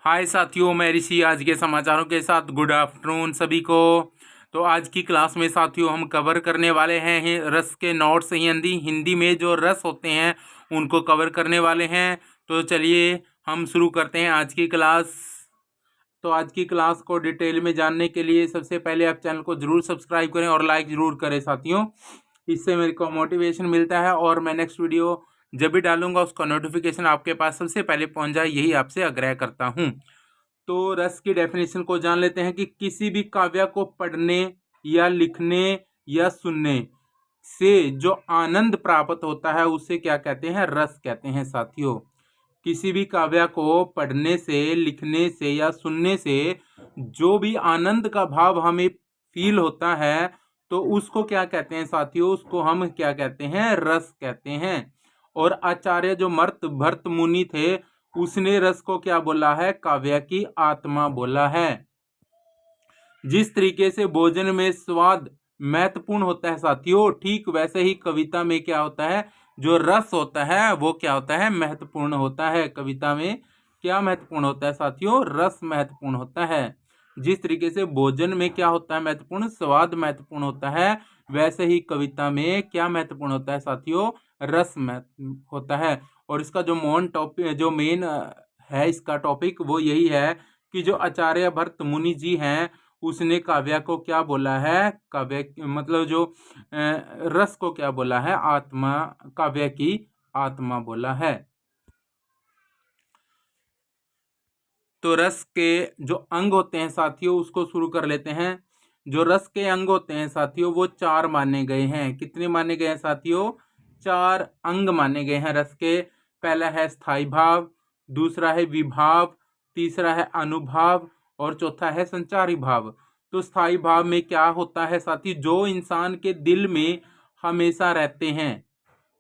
हाय साथियों, मैं ऋषि आज के समाचारों के साथ। गुड आफ्टरनून सभी को। तो आज की क्लास में साथियों हम कवर करने वाले हैं रस के नोट्स। हिंदी में जो रस होते हैं उनको कवर करने वाले हैं। तो चलिए हम शुरू करते हैं आज की क्लास। तो आज की क्लास को डिटेल में जानने के लिए सबसे पहले आप चैनल को जरूर सब्सक्राइब करें और लाइक जरूर करें साथियों। इससे मेरे को मोटिवेशन मिलता है और मैं नेक्स्ट वीडियो जब भी डालूंगा उसका नोटिफिकेशन आपके पास सबसे पहले पहुंच जाए, यही आपसे आग्रह करता हूं। तो रस की डेफिनेशन को जान लेते हैं कि किसी भी काव्य को पढ़ने या लिखने या सुनने से जो आनंद प्राप्त होता है उसे क्या कहते हैं? रस कहते हैं साथियों। किसी भी काव्य को पढ़ने से, लिखने से या सुनने से जो भी आनंद का भाव हमें फील होता है तो उसको क्या कहते हैं साथियों? उसको हम क्या कहते हैं? रस कहते हैं। और आचार्य जो भरत मुनि थे उसने रस को क्या बोला है? काव्य की आत्मा बोला है। जिस तरीके से भोजन में स्वाद महत्वपूर्ण होता है साथियों, ठीक वैसे ही कविता में क्या होता है? जो रस होता है वो क्या होता है? महत्वपूर्ण होता है। कविता में क्या महत्वपूर्ण होता है साथियों? रस महत्वपूर्ण होता है। जिस तरीके से भोजन में क्या होता है महत्वपूर्ण? स्वाद महत्वपूर्ण होता है, वैसे ही कविता में क्या महत्वपूर्ण होता है साथियों? रस महत्वपूर्ण होता है। और इसका जो मेन है इसका टॉपिक वो यही है कि जो आचार्य भरत मुनि जी हैं उसने काव्य को क्या बोला है? काव्य मतलब जो रस को क्या बोला है? आत्मा, काव्य की आत्मा बोला है। तो रस के जो अंग होते हैं साथियों उसको शुरू कर लेते हैं। जो रस के अंग होते हैं साथियों वो 4 माने गए हैं। कितने माने गए हैं साथियों? 4 अंग माने गए हैं रस के। पहला है स्थाई भाव, दूसरा है विभाव, तीसरा है अनुभाव और चौथा है संचारी भाव। तो स्थाई भाव में क्या होता है साथी? जो इंसान के दिल में हमेशा रहते हैं,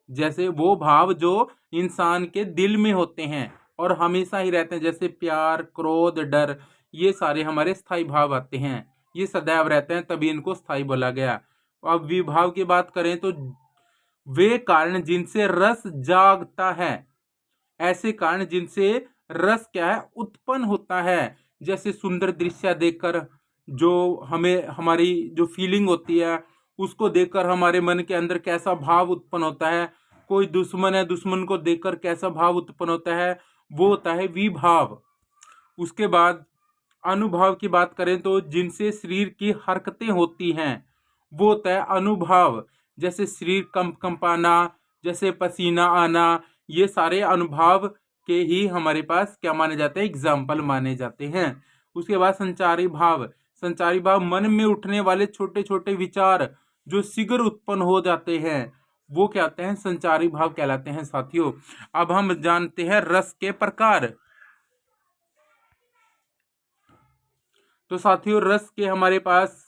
जैसे वो भाव जो इंसान के दिल में होते हैं और हमेशा ही रहते हैं, जैसे प्यार, क्रोध, डर, ये सारे हमारे स्थाई भाव आते हैं। ये सदैव रहते हैं, तभी इनको स्थाई बोला गया। अब विभाव की बात करें तो वे कारण जिनसे रस जागता है, ऐसे कारण जिनसे रस क्या है? उत्पन्न होता है। जैसे सुंदर दृश्य देखकर जो हमें हमारी जो फीलिंग होती है उसको देखकर हमारे मन के अंदर कैसा भाव उत्पन्न होता है। कोई दुश्मन है, दुश्मन को देखकर कैसा भाव उत्पन्न होता है? वो होता है विभाव। उसके बाद अनुभाव की बात करें तो जिनसे शरीर की हरकतें होती हैं वो होता है अनुभाव। जैसे शरीर कंपाना, जैसे पसीना आना, ये सारे अनुभाव के ही हमारे पास क्या माने जाते हैं? एग्जाम्पल माने जाते हैं। उसके बाद संचारी भाव। संचारी भाव मन में उठने वाले छोटे छोटे विचार जो शीघ्र उत्पन्न हो जाते हैं वो क्या कहते हैं? संचारी भाव कहलाते हैं साथियों। अब हम जानते हैं रस के प्रकार। तो साथियों रस के हमारे पास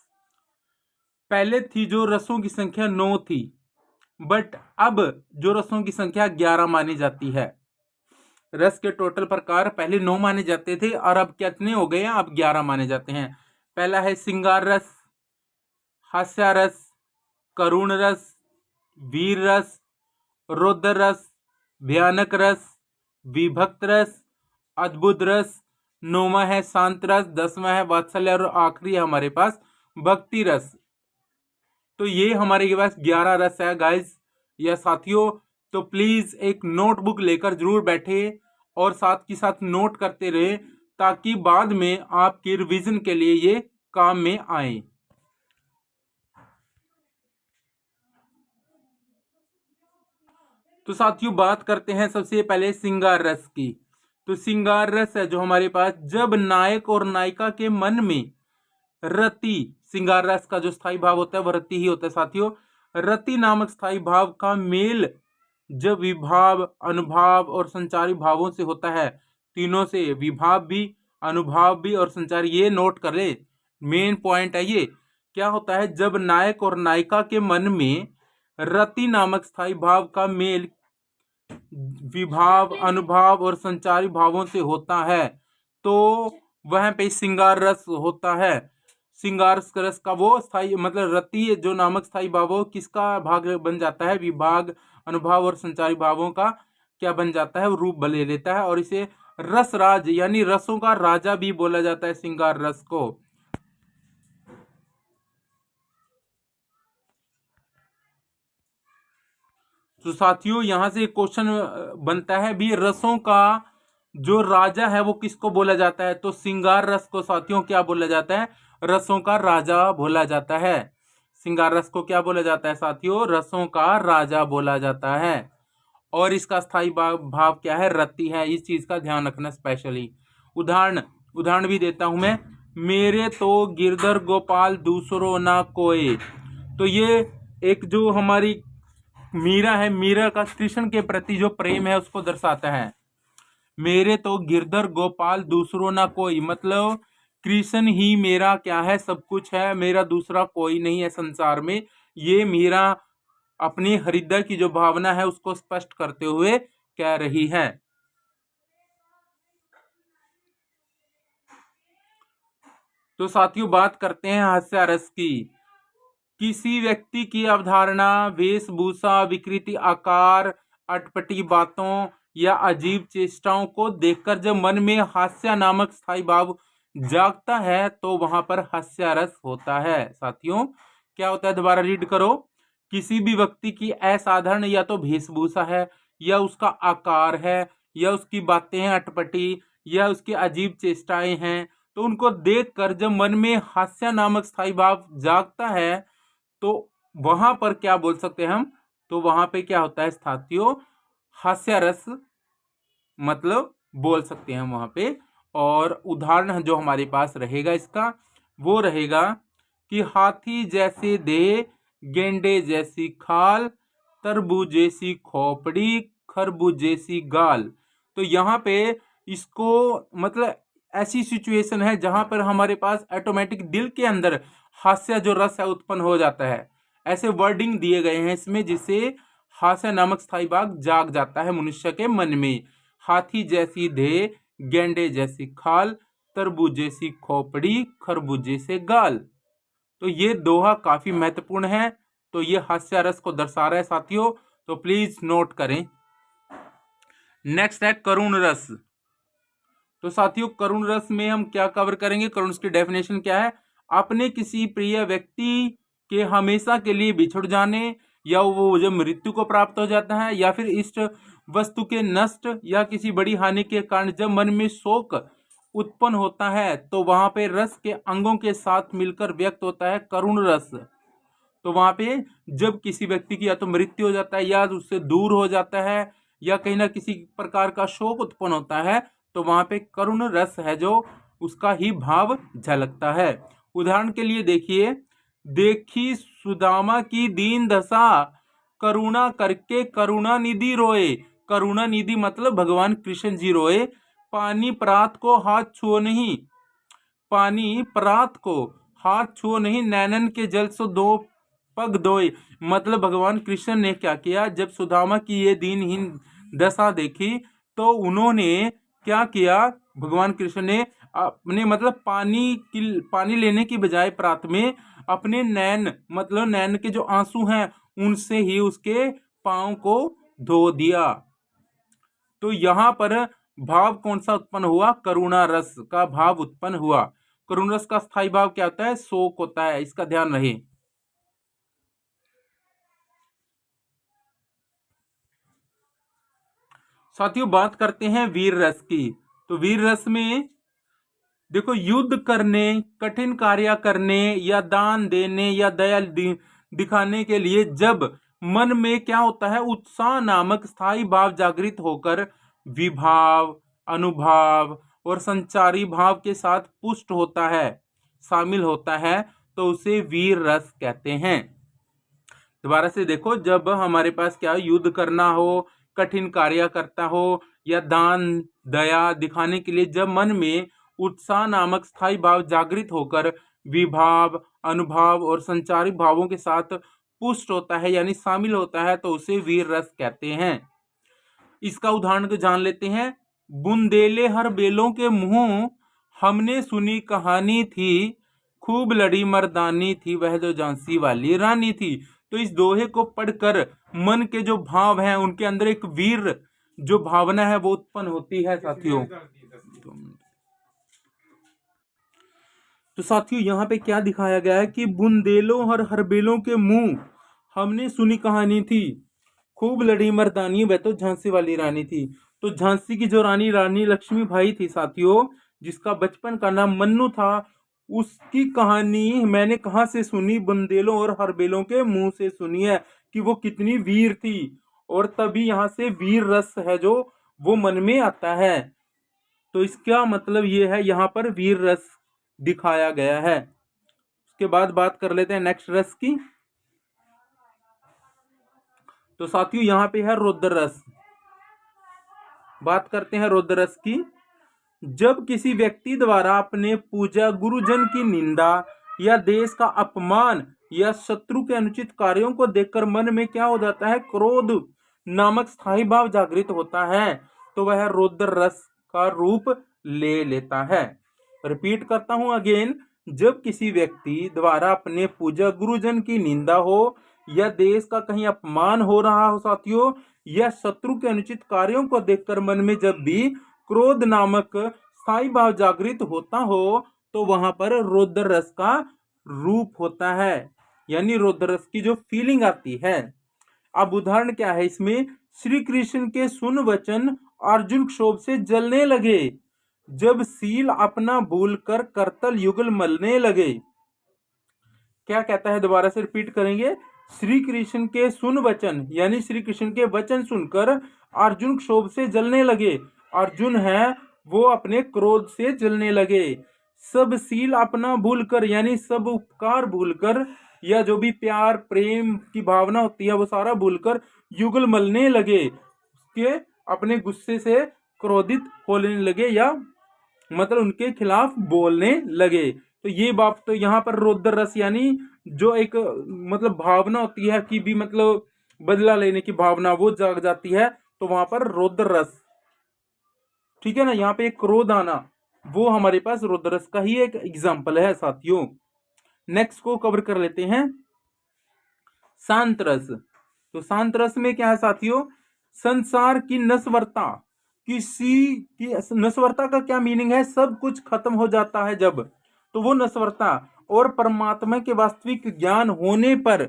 पहले थी जो रसों की संख्या 9 थी, बट अब जो रसों की संख्या 11 मानी जाती है। रस के टोटल प्रकार पहले 9 माने जाते थे और अब कितने हो गए हैं? अब 11 माने जाते हैं। पहला है श्रृंगार रस, हास्य रस, करुण रस, वीर रस, रौद्र रस, भयानक रस, विभक्त रस, अद्भुत रस। 9वां है शांत रस, 10वां है वात्सल्य और आखिरी है हमारे पास भक्ति रस। तो ये हमारे के पास 11 रस है गाइस या साथियों। तो प्लीज एक नोटबुक लेकर जरूर बैठे और साथ के साथ नोट करते रहे ताकि बाद में आपकी रिवीजन के लिए ये काम में आए। तो साथियों बात करते हैं सबसे पहले श्रृंगार रस की। तो श्रृंगार रस है जो हमारे पास जब नायक और नायिका के मन में रति, श्रृंगार रस का जो स्थायी भाव होता है वह रति ही होता है साथियों। रति नामक स्थायी भाव का मेल जब विभाव, अनुभाव और संचारी भावों से होता है, तीनों से, विभाव भी, अनुभाव भी और संचारी, ये नोट कर ले, मेन पॉइंट है ये। क्या होता है? जब नायक और नायिका के मन में रति नामक स्थायी भाव का मेल विभाव, अनुभाव और संचारी भावों से होता है तो वहां पे श्रृंगार रस होता है। श्रृंगार रस का वो स्थायी मतलब रति जो नामक स्थायी भावों किसका भाग बन जाता है? विभाग, अनुभाव और संचारी भावों का क्या बन जाता है? रूप ले लेता है और इसे रसराज यानी रसों का राजा भी बोला जाता है श्रृंगार रस को। तो साथियों यहां से एक क्वेश्चन बनता है भी, रसों का जो राजा है वो किसको बोला जाता है? तो श्रृंगार रस को साथियों क्या बोला जाता है? रसों का राजा बोला जाता है। श्रृंगार रस को क्या बोला जाता है साथियों? रसों का राजा बोला जाता है। और इसका स्थायी भाव क्या है? रति है। इस चीज का ध्यान रखना स्पेशली। उदाहरण उदाहरण भी देता हूं मैं। मेरे तो गिरधर गोपाल दूसरो ना कोई। तो ये एक जो हमारी मीरा है, मीरा का कृष्ण के प्रति जो प्रेम है उसको दर्शाता है। मेरे तो गिरधर गोपाल दूसरो ना कोई, मतलब कृष्ण ही मेरा क्या है? सब कुछ है, मेरा दूसरा कोई नहीं है संसार में। ये मीरा अपनी हृदय की जो भावना है उसको स्पष्ट करते हुए कह रही है। तो साथियों बात करते हैं हास्यारस की। किसी व्यक्ति की अवधारणा, वेशभूषा, विकृति, आकार, अटपटी बातों या अजीब चेष्टाओं को देखकर जब मन में हास्य नामक स्थायी भाव जागता है तो वहां पर हास्यारस होता है। साथियों क्या होता है? दोबारा रीड करो। किसी भी व्यक्ति की असाधारण या तो वेशभूषा है, या उसका आकार है, या उसकी बातें हैं अटपटी, या उसकी अजीब चेष्टाएं हैं, तो उनको देखकर जब मन में हास्य नामक स्थायी भाव जागता है तो वहां पर क्या बोल सकते हैं हम? तो वहां पे क्या होता है साथियों? हास्यरस मतलब बोल सकते हैं हम वहां पे। और उदाहरण जो हमारे पास रहेगा इसका वो रहेगा कि हाथी जैसे देह, गेंडे जैसी खाल, तरबूज जैसी खोपड़ी, खरबूज जैसी गाल। तो यहाँ पे इसको मतलब ऐसी सिचुएशन है जहां पर हमारे पास ऑटोमेटिक दिल के अंदर हास्य जो रस है उत्पन्न हो जाता है। ऐसे वर्डिंग दिए गए हैं इसमें जिससे हास्य नामक स्थायी भाव जाग जाता है मनुष्य के मन में। हाथी जैसी देह, गेंडे जैसी खाल, तरबूज जैसी खोपड़ी, खरबूज जैसे गाल। तो ये दोहा काफी महत्वपूर्ण है। तो ये हास्य रस को दर्शा रहा है साथियों, तो प्लीज नोट करें। नेक्स्ट है करुण रस। तो साथियों करुण रस में हम क्या कवर करेंगे? करुण की डेफिनेशन क्या है? अपने किसी प्रिय व्यक्ति के हमेशा के लिए बिछुड़ जाने, या वो जब मृत्यु को प्राप्त हो जाता है, या फिर इष्ट वस्तु के नष्ट या किसी बड़ी हानि के कारण जब मन में शोक उत्पन्न होता है तो वहां पे रस के अंगों के साथ मिलकर व्यक्त होता है करुण रस। तो वहां पे जब किसी व्यक्ति की या तो मृत्यु हो जाता है, या उससे दूर हो जाता है, या कहीं ना किसी प्रकार का शोक उत्पन्न होता है, तो वहां पे करुण रस है जो उसका ही भाव झलकता है। उदाहरण के लिए देखिए, देखी सुदामा की दीन दशा, करुणा करके करुणा निधि रोए। करुणा निधि मतलब भगवान कृष्ण जी रोए। पानी प्रात को हाथ छुओ नहीं, पानी प्रात को हाथ छुओ नहीं, नैनन के जल से दो पग धोए। मतलब भगवान कृष्ण ने क्या किया? जब सुदामा की ये दीनहीन दशा देखी तो उन्होंने क्या किया? भगवान कृष्ण ने अपने मतलब पानी लेने की बजाय प्रात में अपने नैन मतलब नैन के जो आंसू हैं उनसे ही उसके पांव को धो दिया। तो यहाँ पर भाव कौन सा उत्पन्न हुआ? करुणा रस का भाव उत्पन्न हुआ। करुण रस का स्थायी भाव क्या होता है? शोक होता है, इसका ध्यान रहे। साथियों बात करते हैं वीर रस की। तो वीर रस में देखो, युद्ध करने, कठिन कार्य करने, या दान देने, या दया दिखाने के लिए जब मन में क्या होता है? उत्साह नामक स्थायी भाव जागृत होकर विभाव, अनुभाव और संचारी भाव के साथ पुष्ट होता है, शामिल होता है, तो उसे वीर रस कहते हैं। दोबारा से देखो, जब हमारे पास क्या युद्ध करना हो, कठिन कार्य करता हो, या दान दया दिखाने के लिए जब मन में उत्साह नामक स्थायी भाव जागृत होकर विभाव, अनुभाव और संचारी भावों के साथ पुष्ट होता है यानी शामिल होता है, तो उसे वीर रस कहते हैं। इसका उदाहरण को जान लेते हैं। बुंदेले हर बेलों के मुंह, हमने सुनी कहानी थी, खूब लड़ी मर्दानी थी, वह जो झांसी वाली रानी थी। तो इस दोहे को पढ़कर मन के जो भाव हैं उनके अंदर एक वीर जो भावना है वो उत्पन्न होती है साथियों। तो साथियों यहाँ पे क्या दिखाया गया है कि बुंदेलों और हरबेलों के मुंह हमने सुनी कहानी थी, खूब लड़ी मर्दानी, वह तो झांसी वाली रानी थी। तो झांसी की जो रानी लक्ष्मी भाई थी साथियों, जिसका बचपन का नाम मन्नू था, उसकी कहानी मैंने कहाँ से सुनी? बुंदेलों और हरबेलों के मुंह से सुनी है कि वो कितनी वीर थी, और तभी यहाँ से वीर रस है जो वो मन में आता है। तो इसका मतलब ये है, यहाँ पर वीर रस दिखाया गया है। उसके बाद बात कर लेते हैं नेक्स्ट रस की। तो साथियों यहाँ पे है रौद्र रस। बात करते हैं रौद्र रस की। जब किसी व्यक्ति द्वारा अपने पूजा गुरुजन की निंदा या देश का अपमान या शत्रु के अनुचित कार्यों को देखकर मन में क्या हो जाता है? क्रोध नामक स्थायी भाव जागृत होता है, तो वह रौद्र रस का रूप ले लेता है। रिपीट करता हूं अगेन। जब किसी व्यक्ति द्वारा अपने पूजा गुरुजन की निंदा हो या देश का कहीं अपमान हो रहा हो साथियों, या शत्रु के अनुचित कार्यों को देखकर मन में जब भी क्रोध नामक स्थायी भाव जागृत होता हो, तो वहां पर रौद्र रस का रूप होता है, यानी रौद्र रस की जो फीलिंग आती है। अब उदाहरण क्या है इसमें? श्री कृष्ण के सुन वचन अर्जुन क्षोभ से जलने लगे, जब सील अपना भूलकर करतल युगल मलने लगे। क्या कहता है? दोबारा से रिपीट करेंगे। श्री कृष्ण के सुन वचन, यानी श्री कृष्ण के वचन सुनकर अर्जुन क्षोभ से जलने लगे। अर्जुन है वो अपने क्रोध से जलने लगे। सब सील अपना भूलकर, यानी सब उपकार भूलकर, या जो भी प्यार प्रेम की भावना होती है वो सारा भूलकर युगल मलने लगे, उसके अपने गुस्से से क्रोधित होने लगे, या मतलब उनके खिलाफ बोलने लगे। तो ये बात, तो यहाँ पर रौद्र रस यानी जो एक मतलब भावना होती है कि भी मतलब बदला लेने की भावना वो जाग जाती है, तो वहां पर रौद्र रस, ठीक है ना। यहाँ पे एक क्रोध आना, वो हमारे पास रौद्र रस का ही एक एग्जाम्पल है साथियों। नेक्स्ट को कवर कर लेते हैं, शांत रस। तो शांत रस में क्या है साथियों? संसार की नश्वरता, किसी की नश्वरता का क्या मीनिंग है? सब कुछ खत्म हो जाता है जब, तो वो नश्वरता, और परमात्मा के वास्तविक ज्ञान होने पर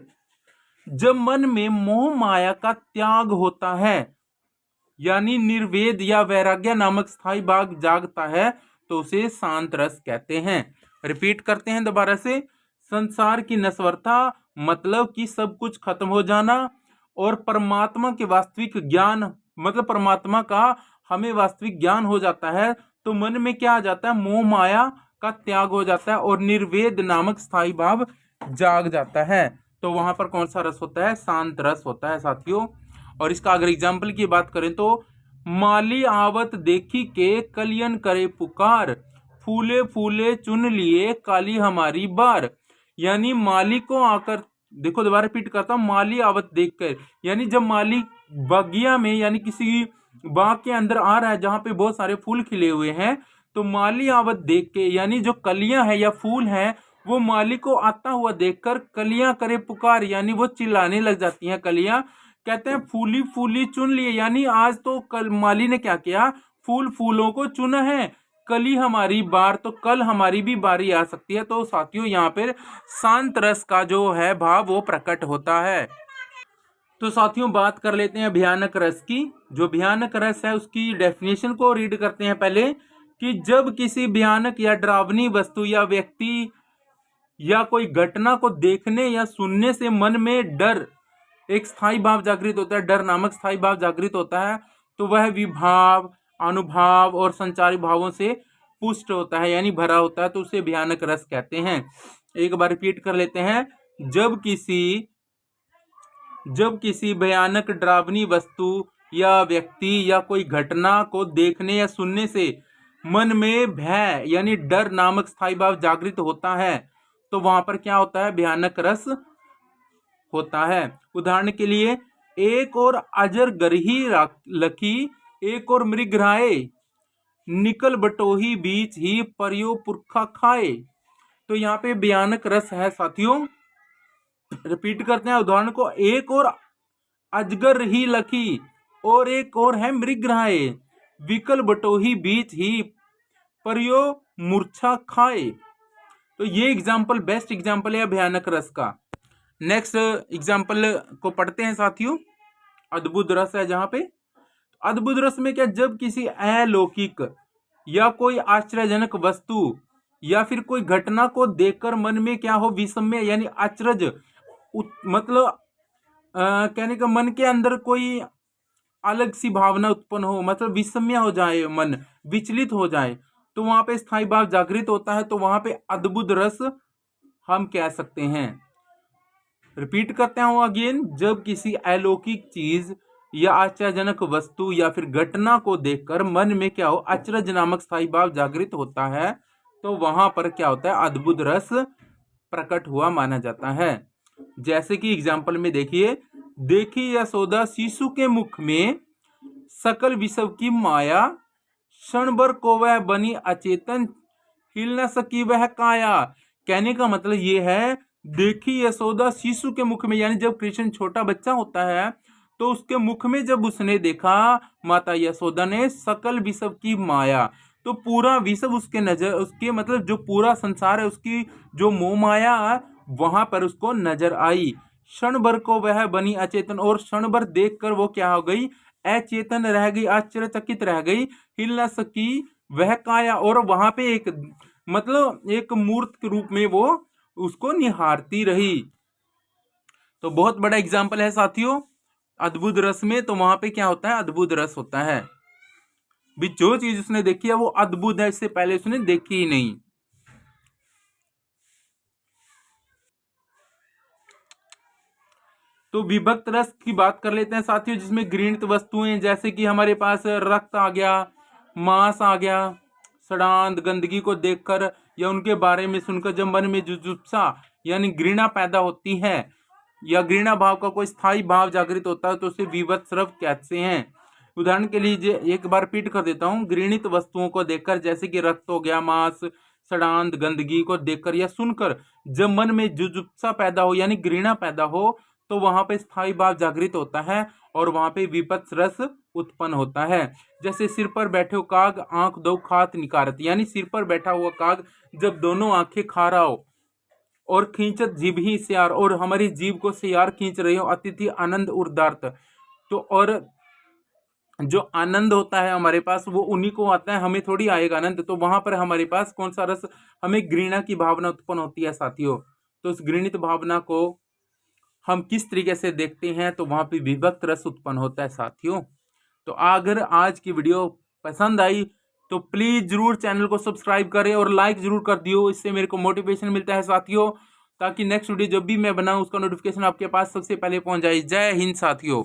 जब मन में मोह माया का त्याग होता है, यानी निर्वेद या वैराग्य नामक स्थायी भाग जागता है, तो उसे शांत रस कहते हैं। रिपीट करते हैं दोबारा से। संसार की नश्वरता मतलब कि सब कुछ खत्म हो जाना, और परमात्मा के वास्तविक ज्ञान मतलब परमात्मा का हमें वास्तविक ज्ञान हो जाता है, तो मन में क्या आ जाता है? मोह माया का त्याग हो जाता है, और निर्वेद नामक स्थायी भाव जाग जाता है। तो वहां पर कौन सा रस होता है? शांत रस होता है साथियों। और इसका अगर एग्जाम्पल की बात करें तो, माली आवत देखी के कलियन करे पुकार, फूले फूले चुन लिए काली हमारी बार। यानी माली को आकर, देखो दोबारा रिपीट करता हूं, माली आवत देखकर, यानी जब माली बगिया में यानी किसी बाग के अंदर आ रहा है जहां पे बहुत सारे फूल खिले हुए हैं, तो माली आवत देख के, यानी जो कलियां है या फूल है, वो माली को आता हुआ देखकर कलियां करे पुकार, यानी वो चिल्लाने लग जाती हैं कलियां। कहते हैं फूली फूली चुन लिए, यानी आज तो कल माली ने क्या किया? फूल फूलों को चुना है, कल ही हमारी बार, तो कल हमारी भी बारी आ सकती है। तो साथियों यहाँ पर शांत रस का जो है भाव वो प्रकट होता है। तो साथियों बात कर लेते हैं भयानक रस की। जो भयानक रस है उसकी डेफिनेशन को रीड करते हैं पहले, कि जब किसी भयानक या डरावनी वस्तु या व्यक्ति या कोई घटना को देखने या सुनने से मन में डर, एक स्थायी भाव जागृत होता है, डर नामक स्थायी भाव जागृत होता है, तो वह विभाव अनुभाव और संचारी भावों से पुष्ट होता है, यानी भरा होता है, तो उसे भयानक रस कहते हैं। एक बार रिपीट कर लेते हैं। जब किसी भयानक डरावनी वस्तु या व्यक्ति या कोई घटना को देखने या सुनने से मन में भय यानी डर नामक स्थायी भाव जागृत होता है, तो वहां पर क्या होता है? भयानक रस होता है। उदाहरण के लिए, एक और अजर गरही लखी, एक और मृग राय, निकल बटोही बीच ही परियो पुरखा खाए। तो यहाँ पे भयानक रस है साथियों। रिपीट करते हैं उदाहरण को। एक और अजगर ही लखी, और एक और है मृगराय, विकल बटोही बीच ही परियो मूर्छा खाए। तो ये एग्जाम्पल बेस्ट एग्जाम्पल है भयानक रस का। नेक्स्ट एग्जाम्पल को पढ़ते हैं साथियों। अद्भुत रस है जहां पे, अद्भुत रस में क्या, जब किसी अलौकिक या कोई आश्चर्यजनक वस्तु या फिर कोई घटना को देखकर मन में क्या हो, विस्मय यानी आश्चर्य, मतलब कहने का मन के अंदर कोई अलग सी भावना उत्पन्न हो, मतलब विस्मय हो जाए, मन विचलित हो जाए, तो वहां पे स्थायी भाव जागृत होता है, तो वहां पे अद्भुत रस हम कह सकते हैं। रिपीट करते हैं अगेन, जब किसी अलौकिक चीज या आश्चर्यजनक वस्तु या फिर घटना को देखकर मन में क्या हो, आश्चर्य नामक स्थायी भाव जागृत होता है, तो वहां पर क्या होता है, अद्भुत रस प्रकट हुआ माना जाता है। जैसे कि एग्जाम्पल में देखिए, देखी यशोदा शिशु के मुख में सकल विश्व की माया, क्षण भर को वह बनी अचेतन, हिल न सकी वह काया। कहने का मतलब ये है, देखी यशोदा शिशु के मुख में, यानी जब कृष्ण छोटा बच्चा होता है तो उसके मुख में जब उसने देखा माता यशोदा ने सकल विश्व की माया, तो पूरा विश्व उसके नजर, उसके मतलब जो पूरा संसार है उसकी जो मोह माया वहां पर उसको नजर आई। क्षण भर को वह बनी अचेतन, और क्षण भर देखकर वो क्या हो गई, अचेतन रह गई, आश्चर्यचकित रह गई, हिल न सकी वह काया। और वहां पे एक मतलब एक मूर्त के रूप में वो उसको निहारती रही। तो बहुत बड़ा एग्जाम्पल है साथियों अद्भुत रस में। तो वहां पे क्या होता है, अद्भुत रस होता है भी, जो चीज उसने देखी है वो अद्भुत है, इससे पहले उसने देखी ही नहीं। तो विभक्त रस की बात कर लेते हैं साथियों, जिसमें घृणित वस्तुएं जैसे कि हमारे पास रक्त आ गया, मांस आ गया, सड़ांध गंदगी को देखकर या उनके बारे में सुनकर जब मन में जुजुप्सा यानी घृणा पैदा होती है या घृणा भाव का कोई स्थायी भाव जागृत होता है, तो उसे विभक्त रस कहते हैं। उदाहरण के लिए एक बार रिपीट कर देता हूँ, घृणित वस्तुओं को देखकर जैसे कि रक्त हो गया, मांस, सड़ांध गंदगी को देखकर या सुनकर जब मन में जुजुप्सा पैदा हो यानी घृणा पैदा हो, तो वहां पे स्थायी भाव जागृत होता है और वहां पे विपत्स रस उत्पन्न होता है। जैसे सिर पर बैठे काग आंख दो खात निकारत, यानी सिर पर बैठा हुआ काग जब दोनों आंखें खा रहा हो और खींचत जीभ ही सियार, और हमारी जीभ को सियार खींच रही हो, अतिथि आनंद उदारत। तो और जो आनंद होता है हमारे पास वो उन्हीं को आता है, हमें थोड़ी आएगा आनंद। तो वहां पर हमारे पास कौन सा रस, हमें घृणा की भावना उत्पन्न होती है साथियों। तो उस घृणित भावना को हम किस तरीके से देखते हैं, तो वहां पे विभक्त रस उत्पन्न होता है साथियों। तो अगर आज की वीडियो पसंद आई तो प्लीज जरूर चैनल को सब्सक्राइब करें और लाइक जरूर कर दियो, इससे मेरे को मोटिवेशन मिलता है साथियों, ताकि नेक्स्ट वीडियो जब भी मैं बनाऊं उसका नोटिफिकेशन आपके पास सबसे पहले पहुंच जाए। जय हिंद साथियों।